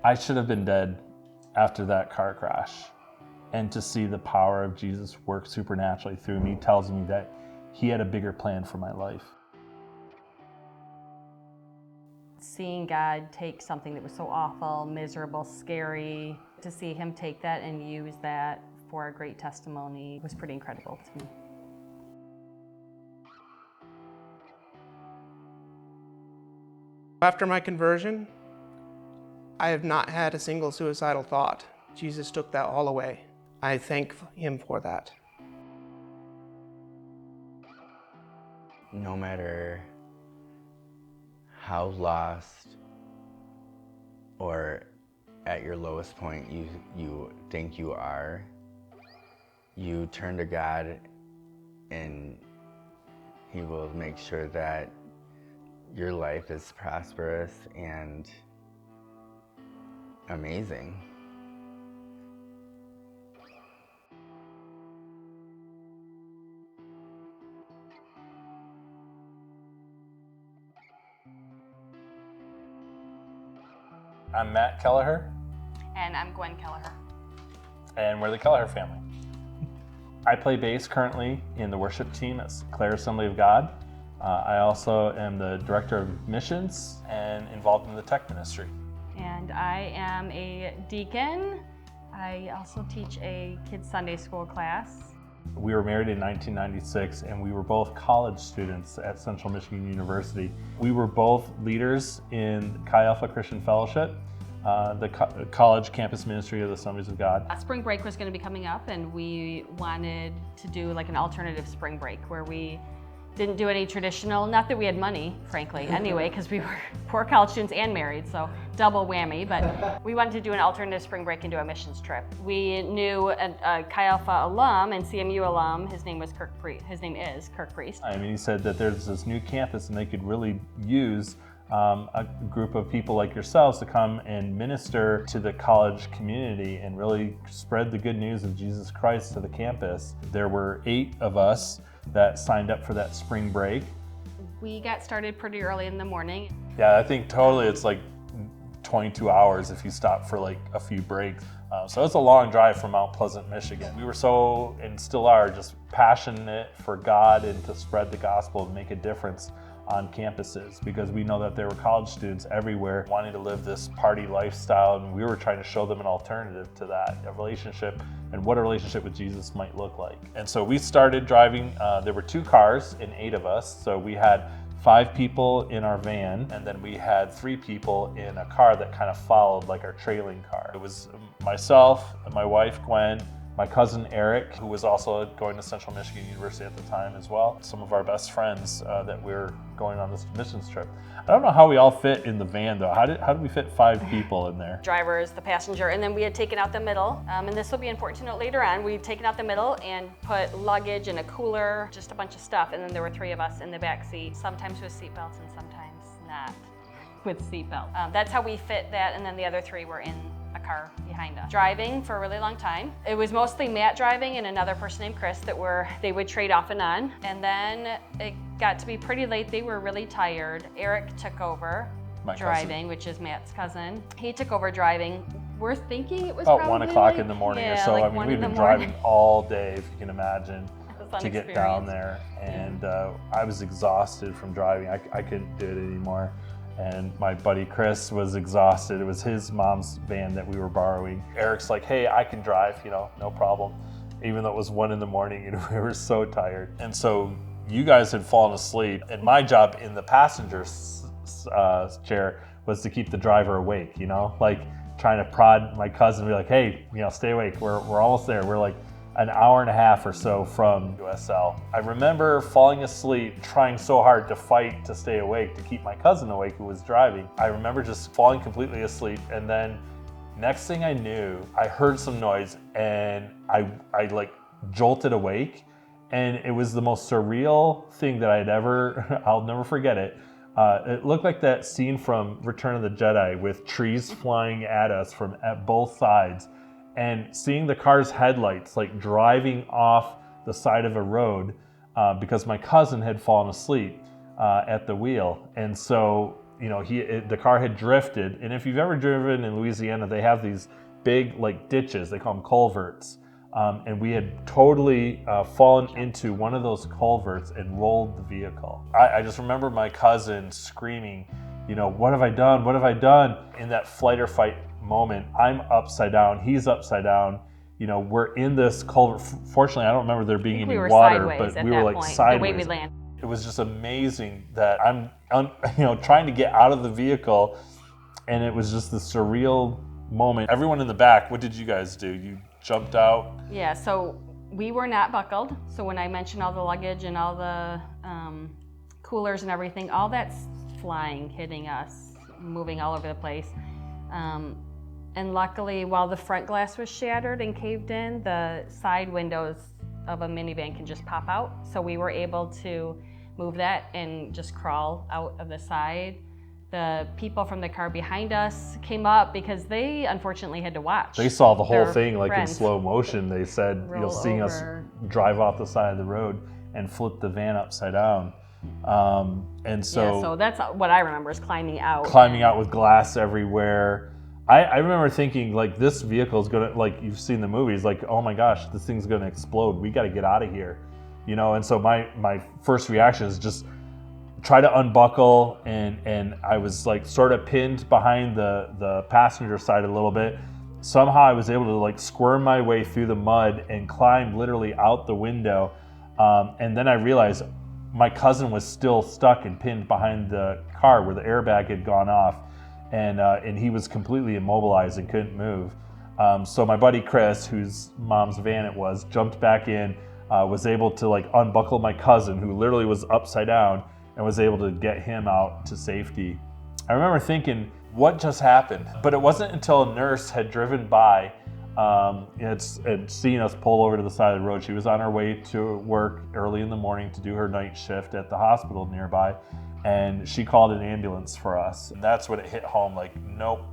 I should have been dead after that car crash. And to see the power of Jesus work supernaturally through me tells me that he had a bigger plan for my life. Seeing God take something that was so awful, miserable, scary, to see him take that and use that for a great testimony was pretty incredible to me. After my conversion, I have not had a single suicidal thought. Jesus took that all away. I thank him for that. No matter how lost or at your lowest point you think you are, you turn to God and he will make sure that your life is prosperous and amazing. I'm Matt Kelliher. And I'm Gwen Kelliher. And we're the Kelliher family. I play bass currently in the worship team at Clare Assembly of God. I also am the director of missions and involved in the tech ministry. And I am a deacon. I also teach a kids' Sunday school class. We were married in 1996, and we were both college students at Central Michigan University. We were both leaders in Chi Alpha Christian Fellowship, the college campus ministry of the Assemblies of God. Spring break was going to be coming up, and we wanted to do like an alternative spring break where we didn't do any traditional, not that we had money, frankly, anyway, because we were poor college students and married, so double whammy, but we wanted to do an alternative spring break and do a missions trip. We knew a Chi Alpha alum and CMU alum, his name is Kirk Priest. I mean, he said that there's this new campus and they could really use a group of people like yourselves to come and minister to the college community and really spread the good news of Jesus Christ to the campus. There were 8 of us that signed up for that spring break. We got started pretty early in the morning. Yeah, I think totally it's like 22 hours if you stop for like a few breaks. So it's a long drive from Mount Pleasant, Michigan. We were so, and still are, just passionate for God and to spread the gospel and make a difference on campuses, because we know that there were college students everywhere wanting to live this party lifestyle, and we were trying to show them an alternative to that, a relationship, and what a relationship with Jesus might look like. And so we started driving. There were 2 cars and 8 of us, so we had 5 people in our van, and then we had 3 people in a car that kind of followed, like our trailing car. It was myself, my wife Gwen, my cousin Eric, who was also going to Central Michigan University at the time as well. Some of our best friends that we were going on this missions trip. I don't know how we all fit in the van though. How did we fit 5 people in there? Driver is the passenger, and then we had taken out the middle, and this will be important to note later on, we'd taken out the middle and put luggage and a cooler, just a bunch of stuff, and then there were 3 of us in the back seat, sometimes with seatbelts and sometimes not with seatbelts. That's how we fit that, and then the other 3 were in a car behind us. Driving for a really long time. It was mostly Matt driving and another person named Chris they would trade off and on. And then it got to be pretty late. They were really tired. Eric took over driving, which is Matt's cousin. He took over driving. We're thinking it was about probably 1 o'clock like, in the morning yeah, or so. like I mean, we've been driving all day, if you can imagine, to get down there. And I was exhausted from driving. I couldn't do it anymore. And my buddy Chris was exhausted. It was his mom's van that we were borrowing. Eric's like, hey, I can drive, no problem. Even though it was 1 in the morning and we were so tired. And so you guys had fallen asleep. And my job in the passenger chair was to keep the driver awake, like trying to prod my cousin, be like, hey, stay awake. We're almost there. We're like an hour and a half or so from USL. I remember falling asleep, trying so hard to fight to stay awake, to keep my cousin awake who was driving. I remember just falling completely asleep, and then next thing I knew, I heard some noise and I like jolted awake, and it was the most surreal thing that I'll never forget it. It looked like that scene from Return of the Jedi with trees flying at us from at both sides, and seeing the car's headlights like driving off the side of a road because my cousin had fallen asleep at the wheel. And so, the car had drifted. And if you've ever driven in Louisiana, they have these big like ditches. They call them culverts. And we had totally fallen into one of those culverts and rolled the vehicle. I just remember my cousin screaming, what have I done? What have I done? In that flight or fight moment, I'm upside down, he's upside down. We're in this culvert. Fortunately, I don't remember there being any water, but we were like sideways. The way we landed. It was just amazing that I'm, trying to get out of the vehicle, and it was just the surreal moment. Everyone in the back, what did you guys do? You jumped out? Yeah, so we were not buckled. So when I mentioned all the luggage and all the coolers and everything, all that's flying, hitting us, moving all over the place. And luckily, while the front glass was shattered and caved in, the side windows of a minivan can just pop out. So we were able to move that and just crawl out of the side. The people from the car behind us came up because they unfortunately had to watch. They saw the whole thing like friends in slow motion. They said, seeing us drive off the side of the road and flip the van upside down. And so that's what I remember is climbing out. Climbing out with glass everywhere. I remember thinking like this vehicle is gonna, like you've seen the movies, like, oh my gosh, this thing's gonna explode. We gotta get out of here. And so my first reaction is just try to unbuckle, and I was like sort of pinned behind the passenger side a little bit. Somehow I was able to like squirm my way through the mud and climb literally out the window. And then I realized my cousin was still stuck and pinned behind the car where the airbag had gone off. And he was completely immobilized and couldn't move. So my buddy Chris, whose mom's van it was, jumped back in, was able to like unbuckle my cousin, who literally was upside down, and was able to get him out to safety. I remember thinking, what just happened? But it wasn't until a nurse had driven by and seen us pull over to the side of the road. She was on her way to work early in the morning to do her night shift at the hospital nearby. And she called an ambulance for us. And that's when it hit home, like, nope,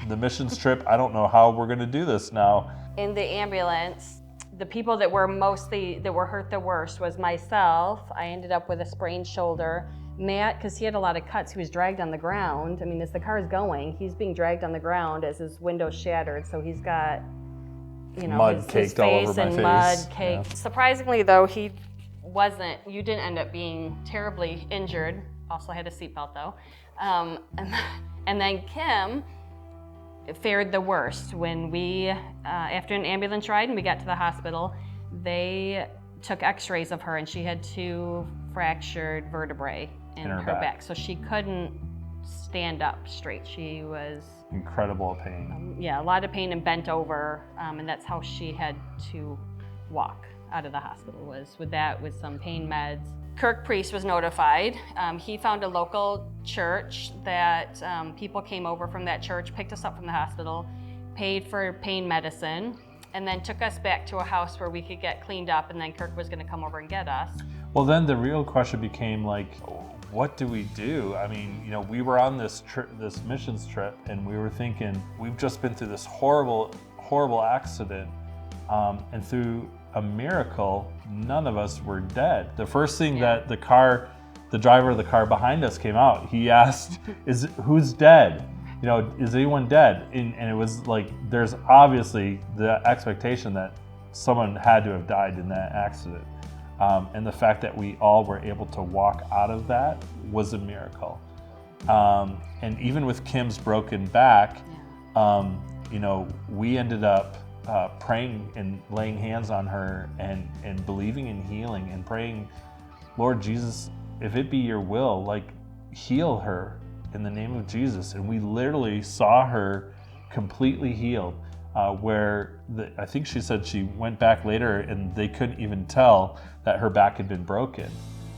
the missions trip, I don't know how we're gonna do this now. In the ambulance, the people that were hurt the worst was myself. I ended up with a sprained shoulder. Matt, because he had a lot of cuts, he was dragged on the ground. I mean, as the car is going, he's being dragged on the ground as his window shattered. So he's got, mud his caked face all over my and face. mud caked. Yeah. Surprisidly though, you didn't end up being terribly injured. Also had a seatbelt though. And then Kim fared the worst. When we, after an ambulance ride and we got to the hospital, they took x-rays of her and she had 2 fractured vertebrae in her back. So she couldn't stand up straight. She was incredible pain. A lot of pain and bent over. And that's how she had to walk out of the hospital, was with some pain meds. Kirk Priest was notified. He found a local church that people came over from that church, picked us up from the hospital, paid for pain medicine, and then took us back to a house where we could get cleaned up, and then Kirk was gonna come over and get us. Well, then the real question became like, what do we do? I mean, we were on this missions trip, and we were thinking, we've just been through this horrible, horrible accident, and through a miracle, none of us were dead. The first thing that the driver of the car behind us came out, he asked, who's dead? Is anyone dead? And it was like, there's obviously the expectation that someone had to have died in that accident. And the fact that we all were able to walk out of that was a miracle. And even with Kim's broken back, we ended up praying and laying hands on her and believing in healing and praying, Lord Jesus, if it be your will, like, heal her in the name of Jesus. And we literally saw her completely healed, I think she said she went back later and they couldn't even tell that her back had been broken.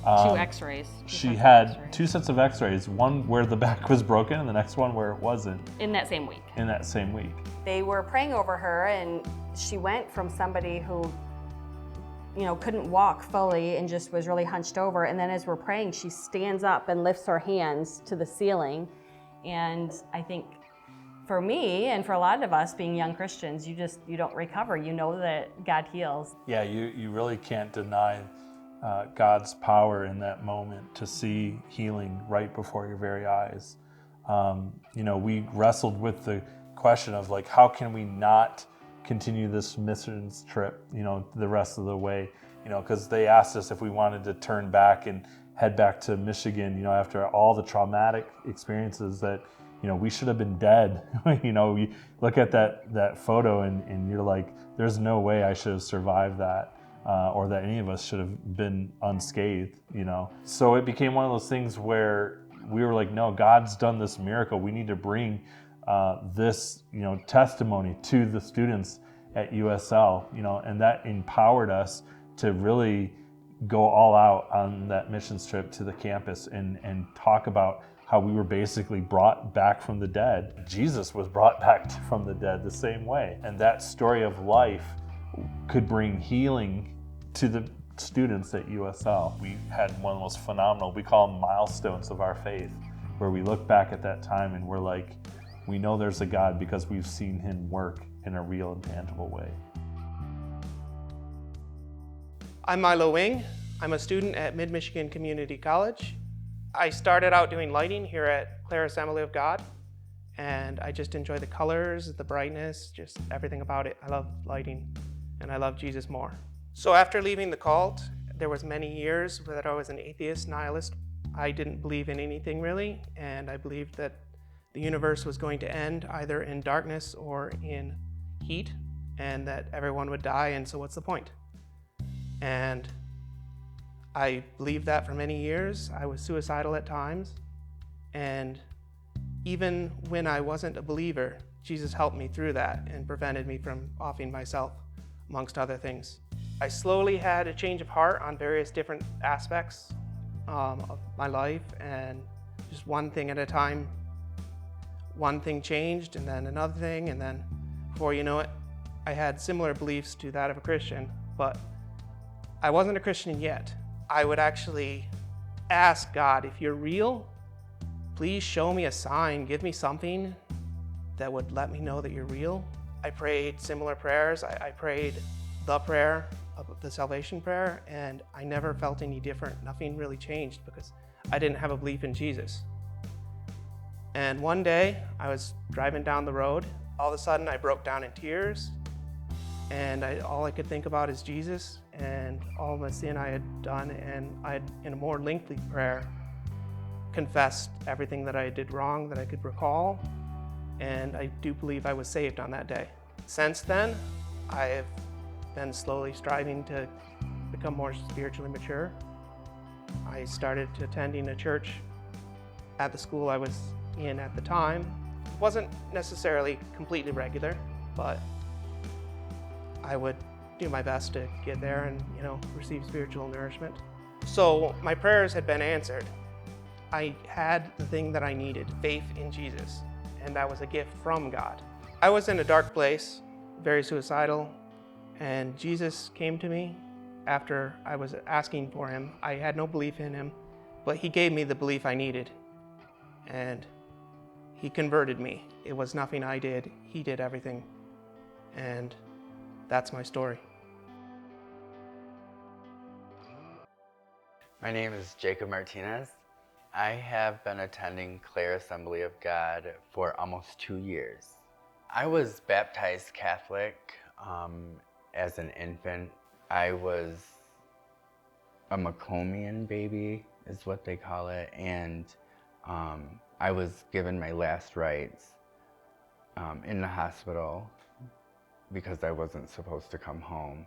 2 x-rays. She had 2 sets of x-rays, one where the back was broken and the next one where it wasn't. In that same week. They were praying over her, and she went from somebody who, couldn't walk fully and just was really hunched over. And then as we're praying, she stands up and lifts her hands to the ceiling. And I think for me and for a lot of us being young Christians, you don't recover. You know that God heals. Yeah, you really can't deny God's power in that moment to see healing right before your very eyes. we wrestled with the question of like, how can we not continue this missions trip, the rest of the way, because they asked us if we wanted to turn back and head back to Michigan, after all the traumatic experiences that, we should have been dead. You look at that photo and you're like, there's no way I should have survived that, or that any of us should have been unscathed, So it became one of those things where we were like, no, God's done this miracle. We need to bring this, testimony to the students at USL, and that empowered us to really go all out on that missions trip to the campus and talk about how we were basically brought back from the dead. Jesus was brought back from the dead the same way. And that story of life could bring healing to the students at USL. We had one of the most phenomenal, we call them milestones of our faith, where we look back at that time and we're like, we know there's a God because we've seen him work in a real and tangible way. I'm Milo Wing. I'm a student at Mid-Michigan Community College. I started out doing lighting here at Clare Assembly of God, and I just enjoy the colors, the brightness, just everything about it. I love lighting, and I love Jesus more. So after leaving the cult, there was many years that I was an atheist, nihilist. I didn't believe in anything really, and I believed that the universe was going to end either in darkness or in heat, and that everyone would die, and so what's the point? And I believed that for many years. I was suicidal at times, and even when I wasn't a believer, Jesus helped me through that and prevented me from offing myself, amongst other things. I slowly had a change of heart on various different aspects of my life, and just one thing at a time. One thing changed, and then another thing, and then before you know it, I had similar beliefs to that of a Christian, but I wasn't a Christian yet. I would actually ask God, if you're real, please show me a sign, give me something that would let me know that you're real. I prayed similar prayers. I prayed the prayer, the salvation prayer, and I never felt any different. Nothing really changed because I didn't have a belief in Jesus. And one day, I was driving down the road. All of a sudden, I broke down in tears, and all I could think about is Jesus and all of the sin I had done, and I had, in a more lengthy prayer, confessed everything that I did wrong that I could recall, and I do believe I was saved on that day. Since then, I have been slowly striving to become more spiritually mature. I started attending a church at the school I was in at the time. It wasn't necessarily completely regular, but I would do my best to get there and, receive spiritual nourishment. So my prayers had been answered. I had the thing that I needed, faith in Jesus, and that was a gift from God. I was in a dark place, very suicidal, and Jesus came to me after I was asking for him. I had no belief in him, but he gave me the belief I needed, and he converted me. It was nothing I did, he did everything, and that's my story. My name is Jacob Martinez. I have been attending Clare Assembly of God for almost 2 years. I was baptized Catholic as an infant. I was a Macomian baby, is what they call it, and I was given my last rites in the hospital because I wasn't supposed to come home.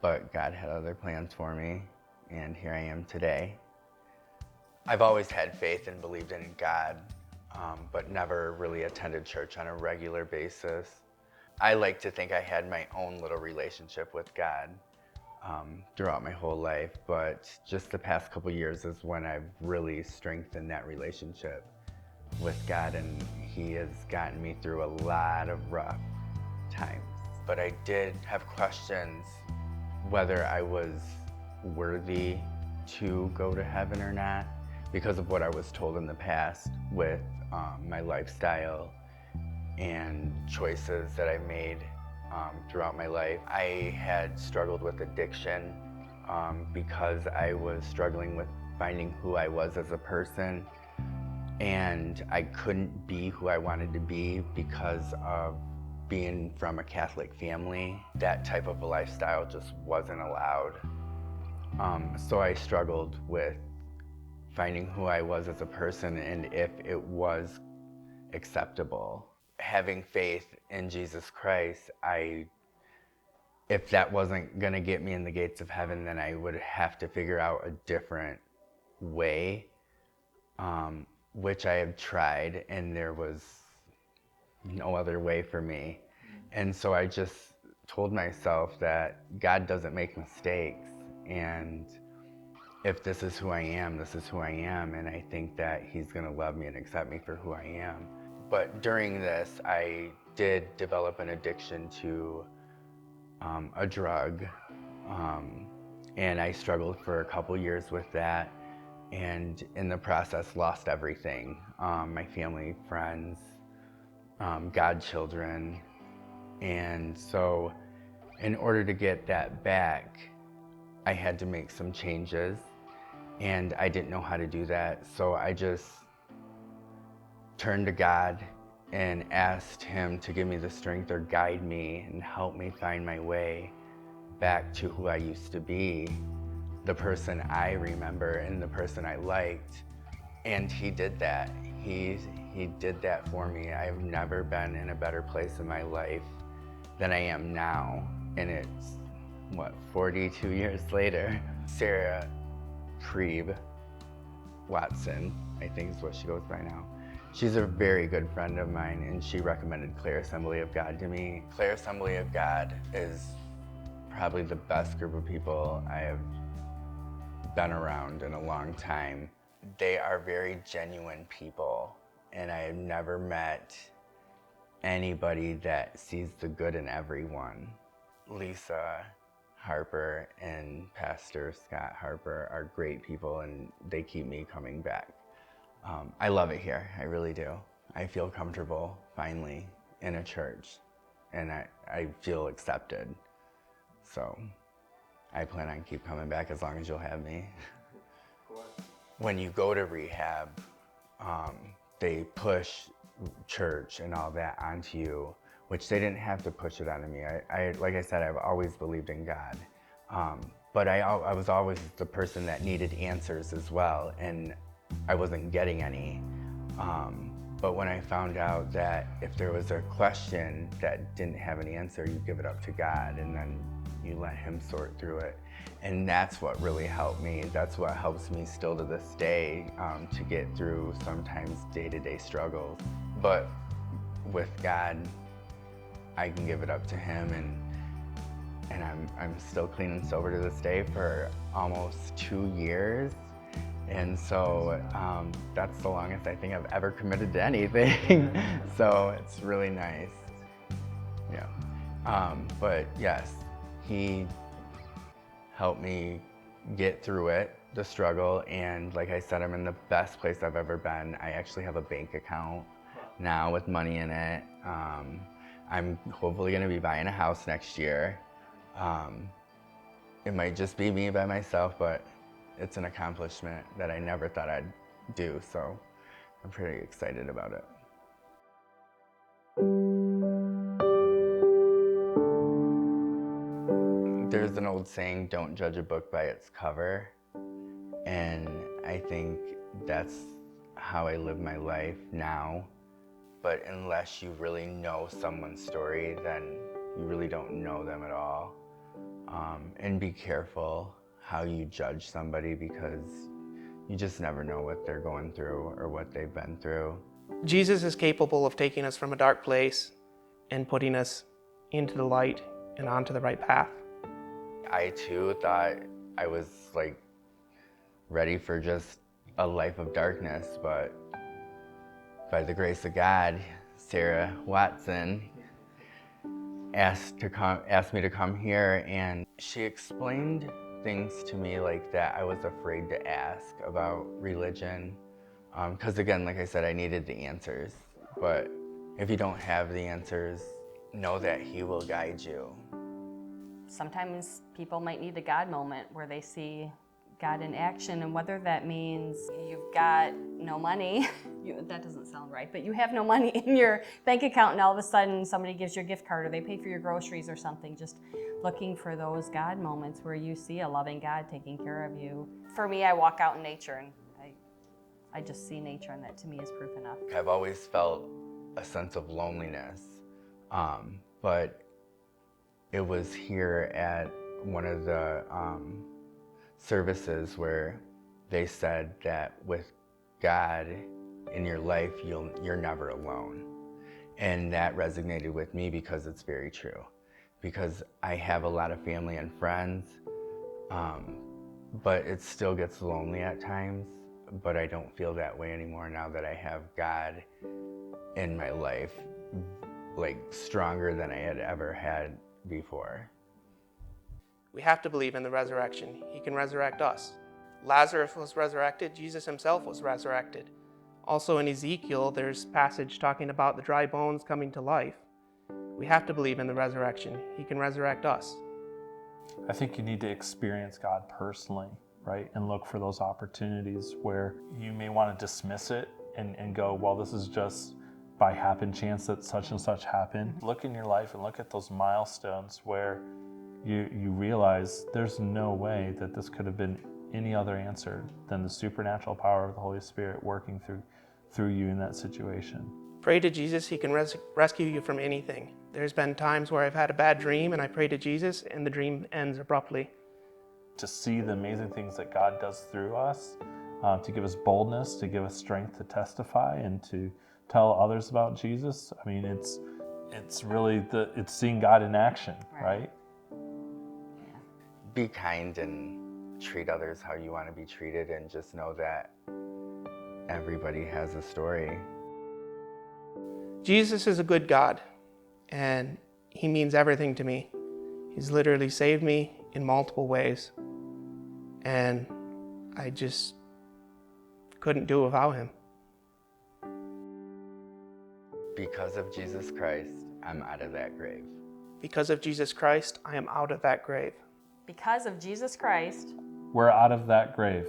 But God had other plans for me, and here I am today. I've always had faith and believed in God, but never really attended church on a regular basis. I like to think I had my own little relationship with God throughout my whole life, but just the past couple years is when I've really strengthened that relationship with God, and he has gotten me through a lot of rough times. But I did have questions whether I was worthy to go to heaven or not because of what I was told in the past with my lifestyle and choices that I made throughout my life. I had struggled with addiction because I was struggling with finding who I was as a person, and I couldn't be who I wanted to be because of being from a Catholic family. That type of a lifestyle just wasn't allowed. So I struggled with finding who I was as a person and if it was acceptable. Having faith in Jesus Christ, if that wasn't gonna get me in the gates of heaven, then I would have to figure out a different way, which I have tried, and there was no other way for me. And so I just told myself that God doesn't make mistakes, and if this is who I am, this is who I am, and I think that he's gonna love me and accept me for who I am. But during this, I did develop an addiction to a drug, and I struggled for a couple years with that, and in the process lost everything. My family, friends, godchildren. And so in order to get that back, I had to make some changes, and I didn't know how to do that. So I just turned to God and asked him to give me the strength or guide me and help me find my way back to who I used to be, the person I remember and the person I liked. And he did that. He did that for me. I've never been in a better place in my life than I am now. And it's, 42 years later. Sarah Watson, I think is what she goes by now. She's a very good friend of mine, and she recommended Clare Assembly of God to me. Clare Assembly of God is probably the best group of people I have been around in a long time. They are very genuine people, and I have never met anybody that sees the good in everyone. Lisa Harper and Pastor Scott Harper are great people, and they keep me coming back. I love it here, I really do. I feel comfortable, finally, in a church, and I feel accepted. So I plan on keep coming back as long as you'll have me. When you go to rehab, they push church and all that onto you, which they didn't have to push it onto me. Like I said, I've always believed in God. But I was always the person that needed answers as well, and I wasn't getting any. But when I found out that if there was a question that didn't have an answer, you give it up to God, and then you let him sort through it. And that's what really helped me. That's what helps me still to this day to get through sometimes day-to-day struggles. But with God, I can give it up to him, and I'm still clean and sober to this day for almost 2 years. And so that's the longest I think I've ever committed to anything. So it's really nice. Yeah. But yes, he helped me get through it, the struggle. And like I said, I'm in the best place I've ever been. I actually have a bank account now with money in it. I'm hopefully gonna be buying a house next year. It might just be me by myself, but it's an accomplishment that I never thought I'd do, so I'm pretty excited about it. There's an old saying, don't judge a book by its cover, and I think that's how I live my life now. But unless you really know someone's story, then you really don't know them at all. And be careful how you judge somebody, because you just never know what they're going through or what they've been through. Jesus is capable of taking us from a dark place and putting us into the light and onto the right path. I too thought I was ready for just a life of darkness, but by the grace of God, Sarah Watson asked me to come here, and she explained things to me that I was afraid to ask about religion. Because again, like I said, I needed the answers. But if you don't have the answers, know that he will guide you. Sometimes people might need the God moment where they see God in action, and whether that means you've got no money, that doesn't sound right, but you have no money in your bank account and all of a sudden somebody gives you a gift card or they pay for your groceries or something, just looking for those God moments where you see a loving God taking care of you. For me, I walk out in nature and I just see nature, and that to me is proof enough. I've always felt a sense of loneliness, but it was here at one of the services where they said that with God in your life, you're never alone. And that resonated with me because it's very true. Because I have a lot of family and friends, but it still gets lonely at times. But I don't feel that way anymore now that I have God in my life, like stronger than I had ever had before. We have to believe in the resurrection. He can resurrect us. Lazarus was resurrected. Jesus himself was resurrected. Also in Ezekiel, there's passage talking about the dry bones coming to life. We have to believe in the resurrection. He can resurrect us. I think you need to experience God personally, right? And look for those opportunities where you may want to dismiss it and go, well, this is just by happen chance that such and such happened. Look in your life and look at those milestones where you realize there's no way that this could have been any other answer than the supernatural power of the Holy Spirit working through you in that situation. Pray to Jesus. He can rescue you from anything. There's been times where I've had a bad dream and I pray to Jesus and the dream ends abruptly. To see the amazing things that God does through us, to give us boldness, to give us strength to testify and to tell others about Jesus. I mean, it's really it's seeing God in action, right? Be kind and treat others how you want to be treated, and just know that everybody has a story. Jesus is a good God, and he means everything to me. He's literally saved me in multiple ways, and I just couldn't do without him. Because of Jesus Christ, I'm out of that grave. Because of Jesus Christ, I am out of that grave. Because of Jesus Christ, we're out of that grave.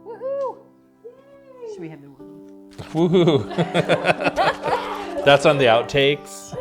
Woohoo! Should we have the woohoo? Woohoo! That's on the outtakes.